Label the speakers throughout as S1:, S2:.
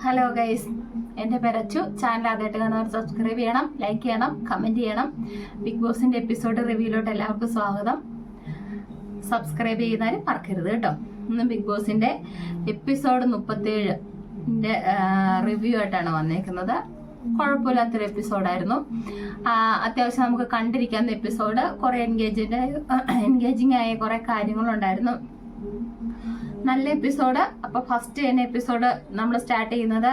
S1: Hello guys, എൻ്റെ പേര് Achu. Channel ആദ്യമായിട്ട് കാണുന്നവർ സബ്സ്ക്രൈബ് ചെയ്യണം, ലൈക്ക് ചെയ്യണം, കമൻറ്റ് ചെയ്യണം. ബിഗ് ബോസിൻ്റെ എപ്പിസോഡ് റിവ്യൂലോട്ട് എല്ലാവർക്കും സ്വാഗതം. സബ്സ്ക്രൈബ് ചെയ്യുന്നവരും മറക്കരുത് കേട്ടോ. ഇന്ന് ബിഗ് ബോസിൻ്റെ എപ്പിസോഡ് 37ൻ്റെ റിവ്യൂ ആയിട്ടാണ് വന്നേക്കുന്നത്. കുഴപ്പമില്ലാത്തൊരു എപ്പിസോഡായിരുന്നു. അത്യാവശ്യം നമുക്ക് കണ്ടിരിക്കാവുന്ന എപ്പിസോഡ്. കുറേ എൻഗേജിങ് ആയ കുറേ കാര്യങ്ങളുണ്ടായിരുന്നു. നല്ല എപ്പിസോഡ്. അപ്പോൾ ഫസ്റ്റ് തന്നെ എപ്പിസോഡ് നമ്മൾ സ്റ്റാർട്ട് ചെയ്യുന്നത്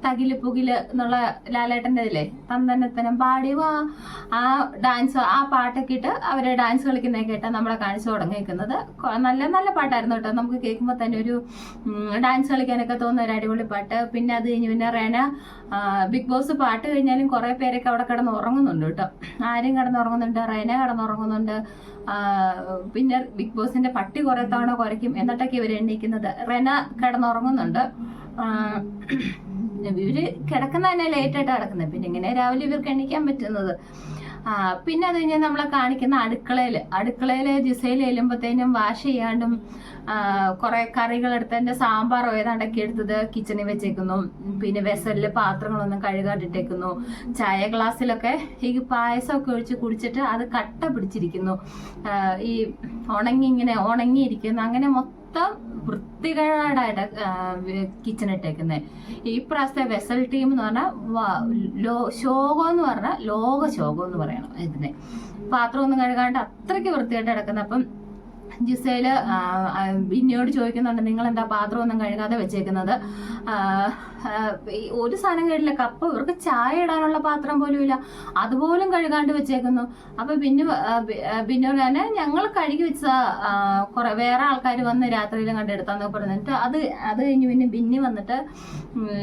S1: തകില് പുകില് എന്നുള്ള ലാലേട്ടൻ്റെ ഇതില്ലേ, തന്തനത്തനം പാടി വാ, ആ ഡാൻസ്, ആ പാട്ടൊക്കെ ഇട്ട് അവരെ ഡാൻസ് കളിക്കുന്നതൊക്കെ ഇട്ടാണ് നമ്മളെ കാണിച്ചു തുടങ്ങിയിരിക്കുന്നത്. നല്ല നല്ല പാട്ടായിരുന്നു കേട്ടോ. നമുക്ക് കേൾക്കുമ്പോൾ തന്നെ ഒരു ഡാൻസ് കളിക്കാനൊക്കെ തോന്നുന്ന ഒരു അടിപൊളി പാട്ട്. പിന്നെ അത് കഴിഞ്ഞ് പിന്നെ റെന ബിഗ് ബോസ് പാട്ട് കഴിഞ്ഞാലും കുറേ പേരൊക്കെ അവിടെ കിടന്ന് ഉറങ്ങുന്നുണ്ട് കേട്ടോ. ആരും കിടന്നുറങ്ങുന്നുണ്ട്, റെന കിടന്നുറങ്ങുന്നുണ്ട്. പിന്നെ ബിഗ് ബോസിന്റെ പട്ടി കുറെ തവണ കുരയ്ക്കും എന്നിട്ടൊക്കെ ഇവർ എണ്ണീക്കുന്നത്. റെന കിടന്നുറങ്ങുന്നുണ്ട്. ഇവര് കിടക്കുന്ന തന്നെ ലേറ്റായിട്ടാണ് കിടക്കുന്നത്. പിന്നെ ഇങ്ങനെ രാവിലെ ഇവർക്ക് എണീക്കാൻ പറ്റുന്നത്. പിന്നെ അത് കഴിഞ്ഞാൽ നമ്മളെ കാണിക്കുന്ന അടുക്കളയില് ജിസയിൽ ചെല്ലുമ്പോഴത്തേനും വാഷ് ചെയ്യാണ്ടും കുറെ കറികളെടുത്ത് എൻ്റെ സാമ്പാറോ ഏതാണ്ടൊക്കെ എടുത്തത് കിച്ചണിൽ വെച്ചേക്കുന്നു. പിന്നെ വെസലില് പാത്രങ്ങളൊന്നും കഴുകാണ്ടിട്ടേക്കുന്നു. ചായ ഗ്ലാസ്സിലൊക്കെ ഈ പായസമൊക്കെ ഒഴിച്ച് കുടിച്ചിട്ട് അത് കട്ട പിടിച്ചിരിക്കുന്നു. ഈ ഉണങ്ങിയിരിക്കുന്നു. അങ്ങനെ മൊത്തം വൃത്തികേടായിട്ട് കിച്ചണിട്ടേക്കുന്നത്. ഈ പ്രാവശ്യത്തെ വെസൽ ടീം എന്ന് പറഞ്ഞാൽ ശോകം എന്ന് പറഞ്ഞാൽ ലോക ശോകം എന്ന് പറയണം. ഇതിനെ പാത്രമൊന്നും കഴുകാണ്ട് അത്രയ്ക്ക് വൃത്തിയായിട്ട് കിടക്കുന്നത്. അപ്പം ജിസയില് ബിന്നിയോട് ചോദിക്കുന്നുണ്ട്, നിങ്ങൾ എന്താ പാത്രമൊന്നും കഴുകാതെ വെച്ചേക്കുന്നത്? ഒരു സാധനം കഴിയില്ല. കപ്പ്, ഇവർക്ക് ചായ ഇടാനുള്ള പാത്രം പോലും ഇല്ല, അതുപോലും കഴുകാണ്ട് വെച്ചേക്കുന്നു. അപ്പൊ ബിന്നിയോട് തന്നെ ഞങ്ങൾ കഴുകി വെച്ച കുറെ വേറെ ആൾക്കാർ വന്ന് രാത്രിയിലും കണ്ടെടുത്താന്ന് പറഞ്ഞിട്ട് അത് കഴിഞ്ഞ് പിന്നെ ബിന്നി വന്നിട്ട്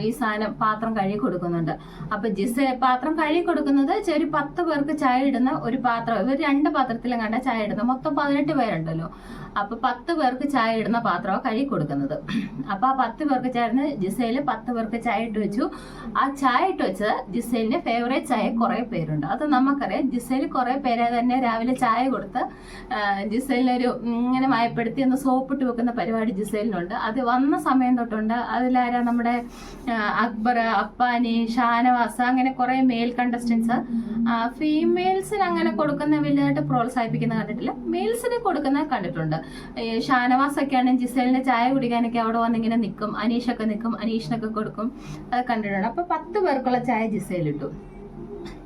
S1: ഈ സാധനം പാത്രം കഴുകി കൊടുക്കുന്നുണ്ട്. അപ്പൊ പാത്രം കഴുകി കൊടുക്കുന്നത് ഒരു 10 പേർക്ക് ചായ ഇടുന്ന ഒരു പാത്രം. ഇവർ 2 പാത്രത്തിലും കണ്ട ചായ ഇടുന്ന മൊത്തം 18 പേരുണ്ടല്ലോ. അപ്പൊ 10 പേർക്ക് ചായ ഇടുന്ന പാത്രമാണ് കഴുകി കൊടുക്കുന്നത്. അപ്പൊ ആ 10 പേർക്ക് ചായ ഇടുന്ന ജിസയില് 10 പേർക്ക് ചായ ഇട്ട് വെച്ചു. ആ ചായ ഇട്ട് വെച്ചത് ജിസയിലിന്റെ ഫേവറേറ്റ് ചായ കുറെ പേരുണ്ട്. അത് നമുക്കറിയാം. ജിസയിൽ കുറെ പേരെ തന്നെ രാവിലെ ചായ കൊടുത്ത് ജിസയിലിനൊരു ഇങ്ങനെ മയപ്പെടുത്തി ഒന്ന് സോപ്പിട്ട് വെക്കുന്ന പരിപാടി ജിസയിലിനുണ്ട്. അത് വന്ന സമയം തൊട്ടുണ്ട്. അതിലാരാ നമ്മുടെ അക്ബർ, അപ്പാനി, ഷാനവാസ്, അങ്ങനെ കുറെ മെയിൽ കണ്ടസ്റ്റൻസ്. ഫീമെയിൽസിന് അങ്ങനെ കൊടുക്കുന്ന വലുതായിട്ട് പ്രോത്സാഹിപ്പിക്കുന്ന കണ്ടിട്ടില്ല. മെയിൽസിന് കൊടുക്കുന്ന കണ്ടിട്ടുണ്ട്. ഷാനവാസ് ഒക്കെ ആണെങ്കിൽ ജിസേലിന്റെ ചായ കുടിക്കാനൊക്കെ അവിടെ വന്നിങ്ങനെ നിൽക്കും. അനീഷൊക്കെ നിൽക്കും, അനീഷിനൊക്കെ കൊടുക്കും. അത് കണ്ടിട്ടുണ്ട്. അപ്പൊ 10 പേർക്കുള്ള ചായ ജിസേലിട്ടു.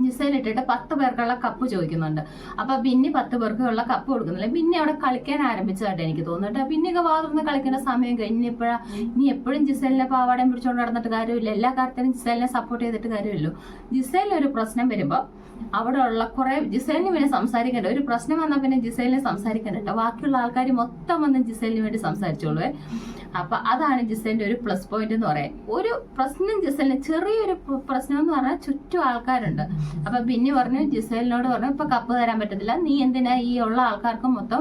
S1: ജിസയിലിട്ടിട്ട് 10 പേർക്കുള്ള കപ്പ് ചോദിക്കുന്നുണ്ട്. അപ്പൊ ബിന്നി 10 പേർക്കുള്ള കപ്പ് കൊടുക്കുന്നില്ല. ബിന്നി അവിടെ കളിക്കാൻ ആരംഭിച്ചതായിട്ട് എനിക്ക് തോന്നുന്നുണ്ട്. ബിന്നിയൊക്കെ വാതിർന്ന് കളിക്കേണ്ട സമയം കഴിഞ്ഞ് ഇനി എപ്പോഴും ജിസേലിനെ പാവാടയും പിടിച്ചുകൊണ്ട് നടന്നിട്ട് കാര്യമില്ല. എല്ലാ കാര്യത്തിനും ജിസേലിനെ സപ്പോർട്ട് ചെയ്തിട്ട് കാര്യമില്ലല്ലോ. ജിസേലിന് ഒരു പ്രശ്നം വരുമ്പോ അവിടെ ഉള്ള കുറെ ജിസേലിന് പിന്നെ സംസാരിക്കേണ്ട ഒരു പ്രശ്നം വന്നാൽ പിന്നെ ജിസേലിനെ സംസാരിക്കേണ്ട. ബാക്കിയുള്ള ആൾക്കാർ മൊത്തം വന്ന് ജിസേലിന് വേണ്ടി സംസാരിച്ചോളൂ. അപ്പൊ അതാണ് ജിസേലിന്റെ ഒരു പ്ലസ് പോയിന്റ് എന്ന് പറയാൻ. ഒരു പ്രശ്നം ജിസേലിന് ചെറിയൊരു പ്രശ്നം എന്ന് പറഞ്ഞാൽ ചുറ്റും ആൾക്കാരുണ്ട്. അപ്പൊ ബിന്നി പറഞ്ഞു, ജിസേലിനോട് പറഞ്ഞു, ഇപ്പൊ കപ്പ് തരാൻ പറ്റത്തില്ല, നീ എന്തിനാ ഈ ഉള്ള ആൾക്കാർക്ക് മൊത്തം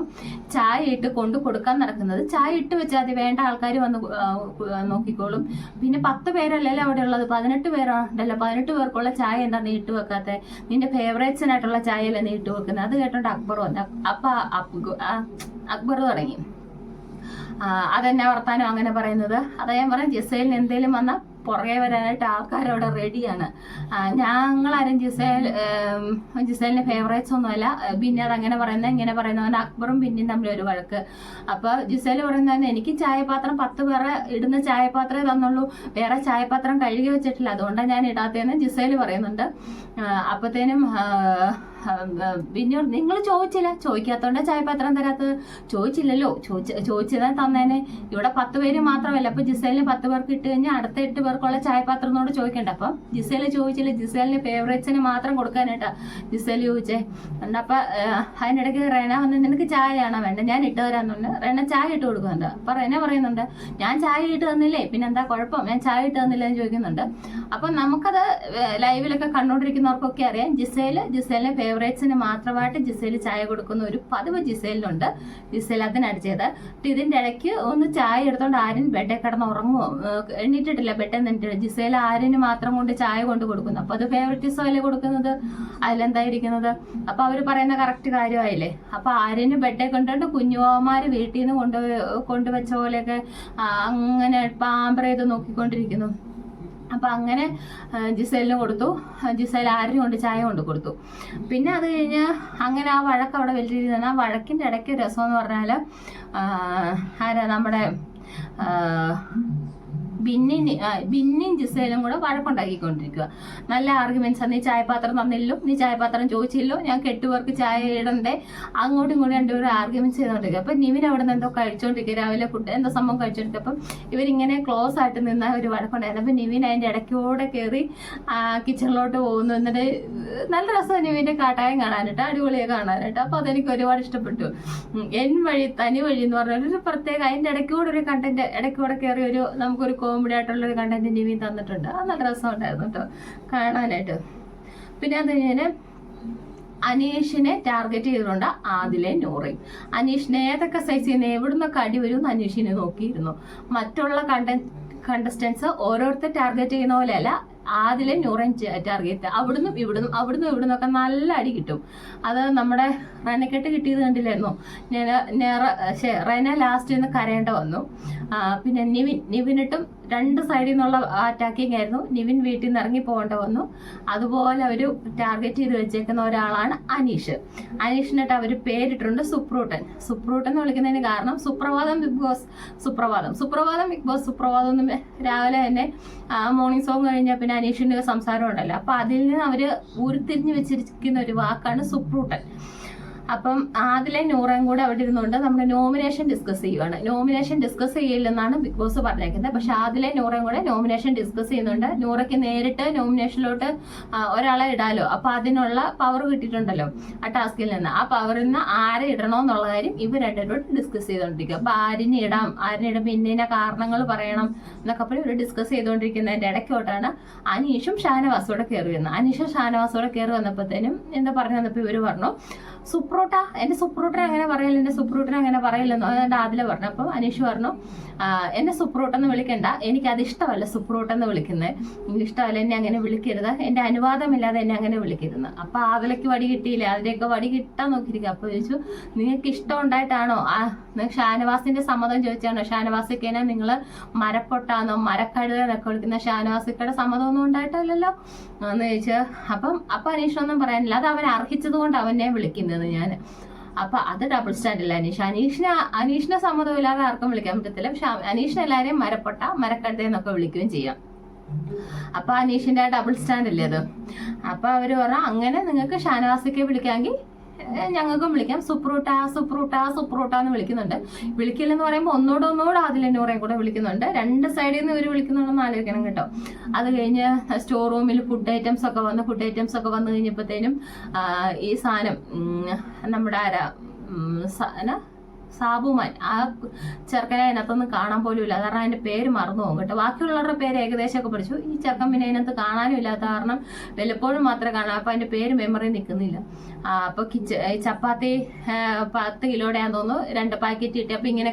S1: ചായ ഇട്ട് കൊണ്ടു കൊടുക്കാൻ നടക്കുന്നത്? ചായ ഇട്ട് വെച്ചാൽ അത് വേണ്ട ആൾക്കാർ വന്ന് നോക്കിക്കോളും. പിന്നെ 10 പേരല്ലല്ലോ അവിടെ ഉള്ളത്, 18 പേരുണ്ടല്ലോ. 18 പേർക്കുള്ള ചായ എന്താ നീ ഇട്ട് വെക്കാത്ത? നിന്റെ ഫേവറേറ്റ്സിനായിട്ടുള്ള ചായയല്ലേ നീ ഇട്ട് വെക്കുന്നത്? അത് കേട്ടോണ്ട് അക്ബർ വന്നു. അപ്പൊ അക്ബർ തുടങ്ങി അതെന്നെ വർത്താനം അങ്ങനെ പറയുന്നത്. അതാ ഞാൻ പറയാം, ജിസേലിന് എന്തേലും വന്നാൽ പുറകെ വരാനായിട്ട് ആൾക്കാരവിടെ റെഡിയാണ്. ഞങ്ങളാരും ജിസേലിന്റെ ഫേവറേറ്റ്സ് ഒന്നുമല്ല. പിന്നെ അതങ്ങനെ പറയുന്നത് ഇങ്ങനെ പറയുന്നവൻ അക്ബറും പിന്നെയും തമ്മിൽ ഒരു വഴക്ക്. അപ്പൊ ജിസേല് പറയുന്നതന്നെ, എനിക്ക് ചായപാത്രം 10 പേരെ ഇടുന്ന ചായപാത്രമേ തന്നുള്ളൂ, വേറെ ചായപാത്രം കഴുകി വെച്ചിട്ടില്ല, അതുകൊണ്ടാണ് ഞാൻ ഇടാത്തതെന്ന് ജിസേല് പറയുന്നുണ്ട്. അപ്പത്തേനും പിന്നെ നിങ്ങൾ ചോദിക്കാത്തോണ്ടാ ചായപാത്രം തരാത്തത്? ചോദിച്ചില്ലല്ലോ, ചോദിച്ചതാ തന്നേനെ. ഇവിടെ 10 പേര് മാത്രമല്ല. അപ്പൊ ജിസേലിന് 10 പേർക്ക് ഇട്ട് കഴിഞ്ഞാൽ അടുത്ത 8 പേർക്കുള്ള ചായപാത്രത്തിനോട് ചോദിക്കണ്ട. അപ്പം ജിസേല് ചോദിച്ചില്ല, ജിസേലിന് ഫേവറേറ്റ്സിന് മാത്രം കൊടുക്കാനായിട്ടാ ജിസേല് ചോദിച്ചേ. അപ്പൊ അതിനിടയ്ക്ക് റെന വന്ന്, നിനക്ക് ചായയാണോ വേണ്ട, ഞാൻ ഇട്ട് തരാന്നുണ്ട്. റെന ചായ ഇട്ട് കൊടുക്കുന്നുണ്ട്. അപ്പൊ റെന പറയുന്നുണ്ട്, ഞാൻ ചായ ഇട്ട് തന്നില്ലേ, പിന്നെ എന്താ കുഴപ്പം, ഞാൻ ചായ ഇട്ട് തന്നില്ല എന്ന് ചോദിക്കുന്നുണ്ട്. അപ്പൊ നമുക്കത് ലൈവിലൊക്കെ കണ്ടോണ്ടിരിക്കുന്നവർക്കൊക്കെ അറിയാം, ജിസേലിന് ഫേവറേറ്റ്സിന് മാത്രമായിട്ട് ജിസേൽ ചായ കൊടുക്കുന്ന ഒരു പതിവ് ജിസേലിനുണ്ട്. ജിസേൽ അതിനടിച്ചത്. ഇതിന്റെ ഇടയ്ക്ക് ഒന്ന് ചായ എടുത്തോണ്ട് ആര്യൻ ബെഡേ കിടന്ന് ഉറങ്ങുമോ, എണ്ണീറ്റിട്ടില്ല, ബെഡ് നിന്നിട്ടില്ല. ജിസേൽ ആര്യന് മാത്രം കൊണ്ട് ചായ കൊണ്ട് കൊടുക്കുന്നു. അപ്പൊ അത് ഫേവറേറ്റിസം അല്ലേ കൊടുക്കുന്നത്, അതിലെന്തായിരിക്കുന്നത്? അപ്പൊ അവര് പറയുന്ന കറക്റ്റ് കാര്യമായില്ലേ. അപ്പൊ ആര്യന് ബെഡേ കൊണ്ടുകൊണ്ട് കുഞ്ഞുമാര് വീട്ടിൽ നിന്ന് കൊണ്ടുവച്ച പോലെയൊക്കെ അങ്ങനെ പാമ്പർ ചെയ്ത് നോക്കിക്കൊണ്ടിരിക്കുന്നു. അപ്പം അങ്ങനെ ജിസേലിന് കൊടുത്തു. ജിസേൽ ആര്യന് കൊണ്ട് ചായ കൊണ്ട് കൊടുത്തു. പിന്നെ അത് കഴിഞ്ഞ് അങ്ങനെ ആ വഴക്ക് അവിടെ വലിയ രീതിയിൽ ആ വഴക്കിൻ്റെ ഇടയ്ക്ക് രസം എന്ന് പറഞ്ഞാൽ ആരാ നമ്മുടെ ബിന്നിയും ജിസേലും കൂടെ വഴക്കുണ്ടാക്കിക്കൊണ്ടിരിക്കുക. നല്ല ആർഗ്യുമെന്റ്സ്. നീ ചായപാത്രം തന്നില്ലോ, നീ ചായപാത്രം ചോദിച്ചില്ലോ, ഞാൻ 8 പേർക്ക് ചായ ഇടണ്ടേ, അങ്ങോട്ടും ഇങ്ങോട്ടും രണ്ടുപേരും ആർഗ്യുമെന്റ്സ് ചെയ്തുകൊണ്ടിരിക്കുക. അപ്പം നിവിൻ അവിടെ നിന്ന് എന്തോ കഴിച്ചുകൊണ്ടിരിക്കുക, രാവിലെ ഫുഡ് എന്തോ സംഭവം കഴിച്ചുകൊണ്ടിരിക്കുക. അപ്പം ഇവരിങ്ങനെ ക്ലോസ് ആയിട്ട് നിന്ന ഒരു വഴക്കുണ്ടായിരുന്നു. അപ്പം നിവിൻ അതിൻ്റെ ഇടയ്ക്കൂടെ കയറി കിച്ചണിലോട്ട് പോകുന്നു. എന്നിട്ട് നല്ല രസം നിവിൻ്റെ കാട്ടായം കാണാനായിട്ട്, അടിപൊളിയെ കാണാനായിട്ട്. അപ്പം അതെനിക്ക് ഒരുപാട് ഇഷ്ടപ്പെട്ടു. എൻ വഴി തനി വഴി എന്ന് പറഞ്ഞ ഒരു പ്രത്യേക അതിൻ്റെ ഇടയ്ക്കൂടെ ഒരു കണ്ടന്റ്, ഇടയ്ക്കൂടെ കയറി ഒരു നമുക്കൊരു കോമഡി ആയിട്ടുള്ളൊരു കണ്ടന്റ് നിവിൻ തന്നിട്ടുണ്ട്. അത് നല്ല രസമുണ്ടായിരുന്നു കേട്ടോ കാണാനായിട്ട്. പിന്നെ അത് കഴിഞ്ഞാൽ അനീഷിനെ ടാർഗറ്റ് ചെയ്തിട്ടുണ്ട് ആദിലെ നൂറയും. അനീഷിനെ ഏതൊക്കെ സൈസ് ചെയ്യുന്ന എവിടുന്നൊക്കെ അടി വരുമെന്ന് അനീഷിനെ നോക്കിയിരുന്നു. മറ്റുള്ള കണ്ടസ്റ്റൻസ് ഓരോരുത്തർ ടാർഗറ്റ് ചെയ്യുന്ന പോലെയല്ല ആദിലെ നൂറയും ടാർഗറ്റ്. അവിടുന്നും ഇവിടുന്നൊക്കെ നല്ല അടി കിട്ടും. അത് നമ്മുടെ റെനക്കെട്ട് കിട്ടിയത് കണ്ടില്ലായിരുന്നു. റെന ലാസ്റ്റ് നിന്ന് കരയേണ്ട വന്നു. പിന്നെ നിവിനിട്ടും 2 സൈഡിൽ നിന്നുള്ള അറ്റാക്കിംഗ് ആയിരുന്നു. നിവിൻ വീട്ടിൽ നിന്ന് ഇറങ്ങി പോകേണ്ട വന്നു. അതുപോലെ അവർ ടാർഗറ്റ് ചെയ്ത് വെച്ചേക്കുന്ന ഒരാളാണ് അനീഷ്. അനീഷിനിട്ട് അവർ പേരിട്ടിട്ടുണ്ട് സുപ്രൂട്ടൻ. സുപ്രൂട്ടൻ എന്ന് വിളിക്കുന്നതിന് കാരണം സുപ്രഭാതം ബിഗ് ബോസ്, സുപ്രഭാതം ബിഗ് ബോസ്, സുപ്രഭാതം ഒന്നും രാവിലെ തന്നെ മോർണിംഗ് സോങ് കഴിഞ്ഞാൽ പിന്നെ അനീഷിൻ്റെ സംസാരം ഉണ്ടല്ലോ. അപ്പൊ അതിൽ നിന്ന് അവര് ഉരുത്തിരിഞ്ഞു വെച്ചിരിക്കുന്ന ഒരു വാക്കാണ് സുപ്രൂട്ടൻ. അപ്പം ആദിലെ നൂറയും കൂടെ അവിടെ ഇരുന്നുകൊണ്ട് നമ്മുടെ നോമിനേഷൻ ഡിസ്കസ് ചെയ്യുവാണ്. നോമിനേഷൻ ഡിസ്കസ് ചെയ്യില്ലെന്നാണ് ബിഗ് ബോസ് പറഞ്ഞേക്കുന്നത്. പക്ഷെ ആദിലെ നൂറയും കൂടെ നോമിനേഷൻ ഡിസ്കസ് ചെയ്യുന്നുണ്ട്. നൂറയ്ക്ക് നേരിട്ട് നോമിനേഷനിലോട്ട് ഒരാളെ ഇടാലോ. അപ്പൊ അതിനുള്ള പവർ കിട്ടിയിട്ടുണ്ടല്ലോ ആ ടാസ്കിൽ നിന്ന്. ആ പവറിൽ നിന്ന് ആരെ ഇടണമെന്നുള്ള കാര്യം ഇവർ രണ്ടുപേരോട് ഡിസ്കസ് ചെയ്തുകൊണ്ടിരിക്കുക. അപ്പൊ ആരിനെ ഇടുമ്പോൾ ഇന്ന കാരണങ്ങൾ പറയണം എന്നൊക്കെ പറഞ്ഞ് ഇവർ ഡിസ്കസ് ചെയ്തുകൊണ്ടിരിക്കുന്നതിന്റെ ഇടയ്ക്കോട്ടാണ് അനീഷും ഷാനവാസോടെ കയറി വന്നത്. അനീഷും ഷാനവാസോടെ കയറി വന്നപ്പോഴത്തേനും എന്താ പറഞ്ഞു വന്നപ്പോൾ ഇവർ പറഞ്ഞു എന്റെ സുപ്രൂട്ടനെ അങ്ങനെ പറയില്ല, എന്റെ സുപ്രൂട്ടനെ അങ്ങനെ പറയില്ലെന്നോ അതുകൊണ്ട് ആദില പറഞ്ഞു. അപ്പം അനീഷ് പറഞ്ഞു എന്നെ സുപ്രൂട്ടെന്ന് വിളിക്കണ്ട, എനിക്കത് ഇഷ്ടമല്ല സുപ്രൂട്ടെന്ന് വിളിക്കുന്നത്, എനിക്ക് ഇഷ്ടമല്ല, എന്നെ അങ്ങനെ വിളിക്കരുത്, എന്റെ അനുവാദമില്ലാതെ എന്നെ അങ്ങനെ വിളിക്കരുത്. അപ്പൊ ആദിലയ്ക്ക് വടി കിട്ടിയില്ലേ, അതിലേക്ക് വടി കിട്ടാൻ നോക്കിയിരിക്കുക. അപ്പൊ ചോദിച്ചു നിങ്ങൾക്ക് ഇഷ്ടം ഉണ്ടായിട്ടാണോ, ഷാനവാസിന്റെ സമ്മതം ചോദിച്ചാണോ, ഷാനവാസിക്കേനെ നിങ്ങൾ മരപ്പൊട്ടാന്നോ മരക്കഴുതെന്നൊക്കെ വിളിക്കുന്ന ഷാനവാസിക്കയുടെ സമ്മതമൊന്നും ഉണ്ടായിട്ടല്ലല്ലോ എന്ന് ചോദിച്ചു. അപ്പൊ അനീഷൊന്നും പറയാനില്ല, അത് അവൻ അർഹിച്ചത് കൊണ്ട് അവനെ വിളിക്കുന്നത് ഞാൻ. അപ്പൊ അത് ഡബിൾ സ്റ്റാൻഡല്ല അനീഷിനെ സമ്മതമില്ലാതെ ആർക്കും വിളിക്കാൻ പറ്റത്തില്ല. പക്ഷെ അനീഷിനെ എല്ലാവരെയും മരപ്പൊട്ട മരക്കഴുതെന്നൊക്കെ വിളിക്കുകയും ചെയ്യാം. അപ്പൊ അനീഷിന്റെ ഡബിൾ സ്റ്റാൻഡ് അല്ലേ അത്. അപ്പൊ അവര് പറഞ്ഞു അങ്ങനെ നിങ്ങൾക്ക് ഷാനവാസിക്കെ വിളിക്കാമെങ്കിൽ ഞങ്ങൾക്കും വിളിക്കാം, സുപ്രൂട്ട എന്ന് വിളിക്കുന്നുണ്ട്. വിളിക്കില്ലെന്ന് പറയുമ്പോൾ ഒന്നുകൂടെ അതിലെന്നൂറേയും കൂടെ വിളിക്കുന്നുണ്ട്. 2 സൈഡിൽ നിന്ന് ഇവർ വിളിക്കുന്നുണ്ടെന്ന് ആലോചിക്കണം കേട്ടോ. അത് കഴിഞ്ഞ് സ്റ്റോർ റൂമിൽ ഫുഡ് ഐറ്റംസ് ഒക്കെ വന്നു കഴിഞ്ഞപ്പോഴത്തേനും ഈ സാധനം നമ്മുടെ സാബുമാൻ ആ ചെറുക്കനെ അതിനകത്തൊന്നും കാണാൻ പോലും ഇല്ല. കാരണം അതിന്റെ പേര് മറന്നു പോകും കേട്ടോ. ബാക്കിയുള്ളവരുടെ പേര് ഏകദേശമൊക്കെ പഠിച്ചു. ഈ ചെറുക്കൻ പിന്നെ അതിനകത്ത് കാണാനും ഇല്ലാത്ത കാരണം വല്ലപ്പോഴും മാത്രമേ കാണാം. അപ്പൊ അതിന്റെ പേര് മെമ്മറി നിൽക്കുന്നില്ല. അപ്പൊ ചപ്പാത്തി 10 കിലോയുടെയാന്ന് തോന്നുന്നു 2 പാക്കറ്റ് കിട്ടി. അപ്പൊ ഇങ്ങനെ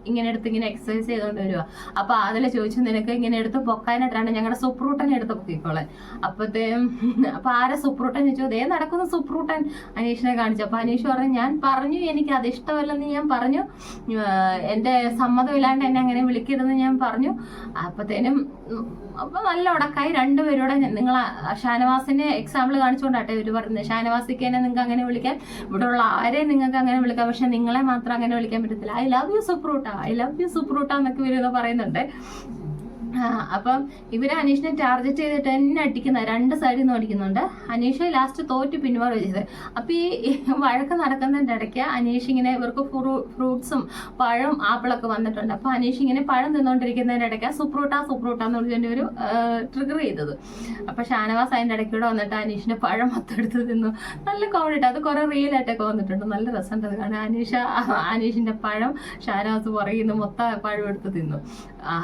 S1: ഇങ്ങനെ എടുത്ത് ഇങ്ങനെ എക്സസൈസ് ചെയ്തോണ്ട് വരുക. അപ്പൊ അതിലെ ചോദിച്ചു നിനക്ക് ഇങ്ങനെ എടുത്ത് പൊക്കാനായിട്ടാണ് ഞങ്ങളുടെ സുപ്രൂട്ടനെ എടുത്ത് പൊക്കിക്കോളാൻ. അപ്പൊ ആരെ സുപ്രൂട്ടൻ ചോദിച്ചു, അതേ നടക്കുന്ന സുപ്രൂട്ടൻ അനീഷിനെ കാണിച്ചു. അപ്പൊ അനീഷ് പറഞ്ഞു ഞാൻ പറഞ്ഞു എനിക്ക് അത് ഇഷ്ടമല്ലെന്ന് ഞാൻ പറഞ്ഞു, എന്റെ സമ്മതമില്ലാണ്ട് എന്നെ അങ്ങനെ വിളിക്കരുതെന്ന് ഞാൻ പറഞ്ഞു. അപ്പത്തേനും അപ്പൊ നല്ല ഉടക്കായി രണ്ടുപേരോടെ. നിങ്ങൾ ഷാനവാസിന്റെ എക്സാമ്പിൾ കാണിച്ചുകൊണ്ടാട്ടെ ഇവര് പറയുന്നത്. ഷാനവാസിക്ക് തന്നെ നിങ്ങൾക്ക് അങ്ങനെ വിളിക്കാൻ, ഇവിടെ ഉള്ള ആരെയും നിങ്ങൾക്ക് അങ്ങനെ വിളിക്കാം, പക്ഷെ നിങ്ങളെ മാത്രം അങ്ങനെ വിളിക്കാൻ പറ്റത്തില്ല. ഐ ലവ് യു സുപ്രൂട്ട എന്നൊക്കെ ഇവര് പറയുന്നുണ്ട്. അപ്പം ഇവര് അനീഷിനെ ടാർഗറ്റ് ചെയ്തിട്ട് തന്നെ അടിക്കുന്ന 2 സൈഡിൽ നിന്ന് അടിക്കുന്നുണ്ട്. അനീഷ് ലാസ്റ്റ് തോറ്റ് പിന്മാറുക ചെയ്തത്. അപ്പൊ ഈ വഴക്ക് നടക്കുന്നതിന്റെ ഇടയ്ക്ക് അനീഷ് ഇങ്ങനെ ഇവർക്ക് ഫ്രൂട്ട്സും പഴം ആപ്പിളൊക്കെ വന്നിട്ടുണ്ട്. അപ്പൊ അനീഷ് ഇങ്ങനെ പഴം തിന്നുകൊണ്ടിരിക്കുന്നതിന്റെ ഇടയ്ക്ക് സുപ്രൂട്ട എന്ന് വിളിച്ചതിന്റെ ഒരു ട്രിഗർ ചെയ്തത്. അപ്പൊ ഷാനവാസ് അതിന്റെ ഇടയ്ക്കൂടെ വന്നിട്ട് അനീഷിന്റെ പഴം മൊത്തെടുത്ത് തിന്നു. നല്ല കോമഡി. അത് കുറെ റീലായിട്ടൊക്കെ വന്നിട്ടുണ്ട്. നല്ല രസമുണ്ട് കാരണം അനീഷിന്റെ പഴം ഷാനവാസ് പുറകിന്ന് മൊത്തം പഴം എടുത്ത് തിന്നു.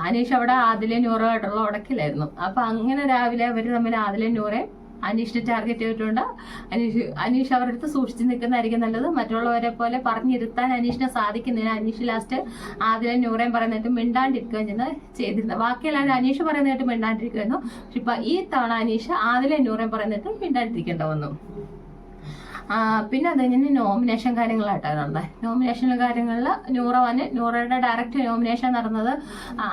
S1: അനീഷ് അവിടെ ആദിലെ നൂറുമായിട്ടുള്ള ഉടക്കിലായിരുന്നു. അപ്പൊ അങ്ങനെ രാവിലെ അവര് തമ്മിൽ ആദിലെ നൂറെ അനീഷിനെ ടാർഗറ്റ് ചെയ്തിട്ടുണ്ട്. അനീഷ് അവരുടെ അടുത്ത് സൂക്ഷിച്ച് നിൽക്കുന്നതായിരിക്കും നല്ലത്. മറ്റുള്ളവരെ പോലെ പറഞ്ഞിരുത്താൻ അനീഷിനെ സാധിക്കുന്നില്ല. അനീഷ് ലാസ്റ്റ് ആദിലെ നൂറേം പറയുന്നതായിട്ട് മിണ്ടാണ്ടിരിക്കുകയും ചെയ്തിരുന്നത്. ബാക്കിയെല്ലാവരും അനീഷ് പറയുന്നതായിട്ട് മിണ്ടാണ്ടിരിക്കുമായിരുന്നു. പക്ഷെ ഇപ്പൊ ഈ തവണ അനീഷ് ആദിലെ നൂറേം പറയുന്നതായിട്ട് മിണ്ടാണ്ടിരിക്കേണ്ട വന്നു. പിന്നെ അത് കഴിഞ്ഞ് നോമിനേഷൻ കാര്യങ്ങളായിട്ടാണ്. നോമിനേഷൻ കാര്യങ്ങളിൽ നൂറയുടെ ഡയറക്റ്റ് നോമിനേഷൻ നടന്നത്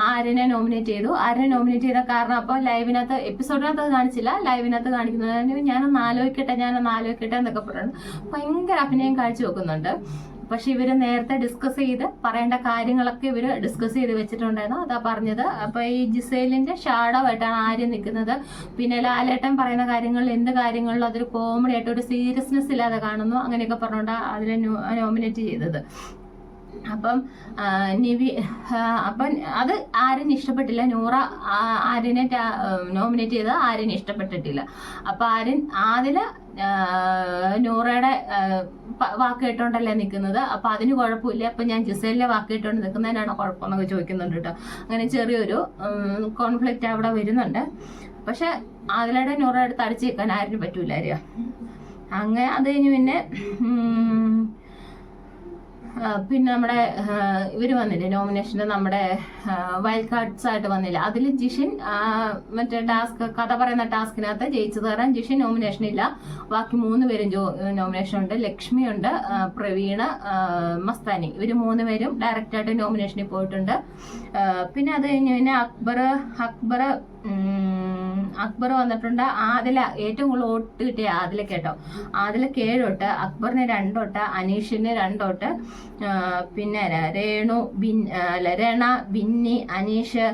S1: ആര്യനെ നോമിനേറ്റ് ചെയ്തു. ആര്യനെ നോമിനേറ്റ് ചെയ്ത കാരണം അപ്പോൾ ലൈവിനകത്ത് എപ്പിസോഡിനകത്ത് കാണിച്ചില്ല, ലൈവിനകത്ത് കാണിക്കുന്നത് ഞാനൊന്ന് ആലോചിക്കട്ടെ എന്നൊക്കെ പറയുന്നു. ഭയങ്കര അഭിനയം കാഴ്ച വെക്കുന്നുണ്ട്. പക്ഷെ ഇവര് നേരത്തെ ഡിസ്കസ് ചെയ്ത് പറയേണ്ട കാര്യങ്ങളൊക്കെ ഇവര് ഡിസ്കസ് ചെയ്ത് വെച്ചിട്ടുണ്ടായിരുന്നു. അതാ പറഞ്ഞത്. അപ്പൊ ഈ ജിസേലിന്റെ ഷാഡോ ആയിട്ടാണ് ആര്യം നിൽക്കുന്നത്. പിന്നെ ലാലേട്ടൻ പറയുന്ന കാര്യങ്ങളിൽ എന്ത് കാര്യങ്ങളിലും അതൊരു കോമഡി ആയിട്ട് ഒരു സീരിയസ്നെസ് ഇല്ലാതെ കാണുന്നു. അങ്ങനെയൊക്കെ പറഞ്ഞുകൊണ്ട് അതിനെ നോമിനേറ്റ് ചെയ്തത്. അപ്പം അത് ആര്യന് ഇഷ്ടപ്പെട്ടില്ല. നൂറ ആര്യനെ നോമിനേറ്റ് ചെയ്ത് ആര്യന് ഇഷ്ടപ്പെട്ടിട്ടില്ല. അപ്പൊ അതില് നൂറയുടെ വാക്ക് കേട്ടോണ്ടല്ലേ നിൽക്കുന്നത്. അപ്പൊ അതിന് കുഴപ്പമില്ല. അപ്പൊ ഞാൻ ജിസേലിന്റെ വാക്ക് കേട്ടോണ്ട് നിൽക്കുന്നതിനാണോ കുഴപ്പമെന്നൊക്കെ ചോദിക്കുന്നുണ്ട് കേട്ടോ. അങ്ങനെ ചെറിയൊരു കോൺഫ്ലിക്റ്റ് അവിടെ വരുന്നുണ്ട്. പക്ഷെ അതിലൂടെ നൂറയുടെ അടുത്ത് അടിച്ചു വെക്കാൻ ആരിന് പറ്റൂല. അങ്ങനെ അത് കഴിഞ്ഞ് പിന്നെ നമ്മുടെ ഇവര് വന്നില്ലേ നോമിനേഷന്, നമ്മുടെ വൈൽഡ് കാർഡ്സ് ആയിട്ട് വന്നില്ല. അതിൽ ജിഷിൻ മറ്റേ കഥ പറയുന്ന ടാസ്കിനകത്ത് ജയിച്ചത് കാരണം ജിഷിൻ നോമിനേഷൻ ഇല്ല. ബാക്കി 3 പേരും നോമിനേഷൻ ഉണ്ട്. ലക്ഷ്മി ഉണ്ട്, പ്രവീണ്, മസ്താനി. ഇവര് 3 പേരും ഡയറക്റ്റ് ആയിട്ട് നോമിനേഷനിൽ പോയിട്ടുണ്ട്. പിന്നെ അത് കഴിഞ്ഞ് അക്ബർ വന്നിട്ടുണ്ട്. ആദില ഏറ്റവും കൂടുതൽ വോട്ട് കിട്ടിയ ആദില കേട്ടോ. ആദില 7 വോട്ട്, അക്ബറിന് 2 വോട്ട്, അനീഷിന് 2 വോട്ട്, പിന്നെ രണ, ബിന്നി, അനീഷ്,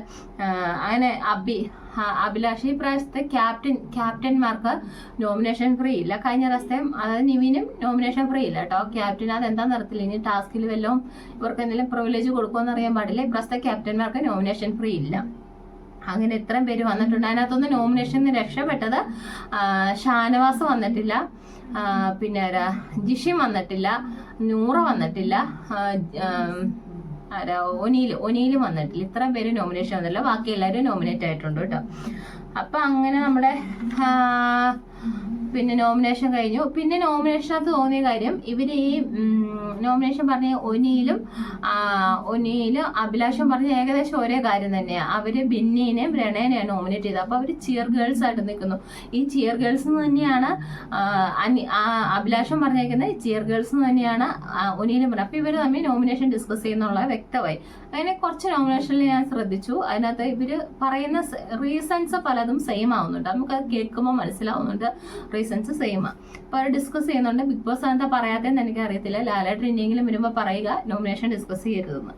S1: അങ്ങനെ അഭിലാഷ്. ഈ പ്രാവശ്യത്തെ ക്യാപ്റ്റന്മാർക്ക് നോമിനേഷൻ ഫ്രീ ഇല്ല. കഴിഞ്ഞ പ്രാവശ്യത്തെ അതായത് നിവിനും നോമിനേഷൻ ഫ്രീ ഇല്ല കേട്ടോ. ക്യാപ്റ്റൻ അതെന്താ നിർത്തില്ല. ഇനി ടാസ്കിൽ വല്ലതും ഇവർക്ക് എന്തെങ്കിലും പ്രിവിലേജ് കൊടുക്കുമെന്ന് അറിയാൻ പാടില്ല. ഈ പ്രാവശ്യത്തെ ക്യാപ്റ്റന്മാർക്ക് നോമിനേഷൻ ഫ്രീ ഇല്ല. അങ്ങനെ ഇത്രയും പേര് വന്നിട്ടുണ്ട്. അതിനകത്തൊന്ന് നോമിനേഷന് രക്ഷപ്പെട്ടത് ഷാനവാസ് വന്നിട്ടില്ല, പിന്നെ ജിഷിൻ വന്നിട്ടില്ല, നൂറ വന്നിട്ടില്ല, ഒനീലും വന്നിട്ടില്ല. ഇത്രയും പേര് നോമിനേഷൻ വന്നില്ല. ബാക്കി എല്ലാവരും നോമിനേറ്റ് ആയിട്ടുണ്ട് കേട്ടോ. അപ്പൊ അങ്ങനെ നമ്മുടെ പിന്നെ നോമിനേഷൻ കഴിഞ്ഞു. പിന്നെ നോമിനേഷനകത്ത് തോന്നിയ കാര്യം, ഇവര് ഈ നോമിനേഷൻ പറഞ്ഞ ഒനിയിലും അഭിലാഷും പറഞ്ഞ ഏകദേശം ഒരേ കാര്യം തന്നെയാണ്. അവര് ബിന്നിനെയും രണേനെയാണ് നോമിനേറ്റ് ചെയ്തത്. അപ്പൊ അവര് ചിയർ ഗേൾസ് ആയിട്ട് നിൽക്കുന്നു. ഈ ചിയർ ഗേൾസ് തന്നെയാണ് അഭിലാഷം പറഞ്ഞേക്കുന്നത്. ചിയർ ഗേൾസ് തന്നെയാണ് ഒനിയിലും പറഞ്ഞത്. അപ്പൊ ഇവര് തമ്മിൽ നോമിനേഷൻ ഡിസ്കസ് ചെയ്യുന്നുള്ളത് വ്യക്തമായി. അങ്ങനെ കുറച്ച് നോമിനേഷനിൽ ഞാൻ ശ്രദ്ധിച്ചു. അതിനകത്ത് ഇവര് പറയുന്ന റീസൺസ് പലതും സെയിം ആവുന്നുണ്ട്. നമുക്കത് കേൾക്കുമ്പോൾ മനസ്സിലാവുന്നുണ്ട് റീസൺസ് സെയിമാണ്. അപ്പോൾ അവർ ഡിസ്കസ് ചെയ്യുന്നുണ്ട്. ബിഗ് ബോസ് എന്താ പറയാത്തതെന്ന് എനിക്ക് അറിയത്തില്ല. ലാലേട്ടൻ ഇനിയെങ്കിലും വരുമ്പോൾ പറയുക നോമിനേഷൻ ഡിസ്കസ് ചെയ്യരുതെന്ന്.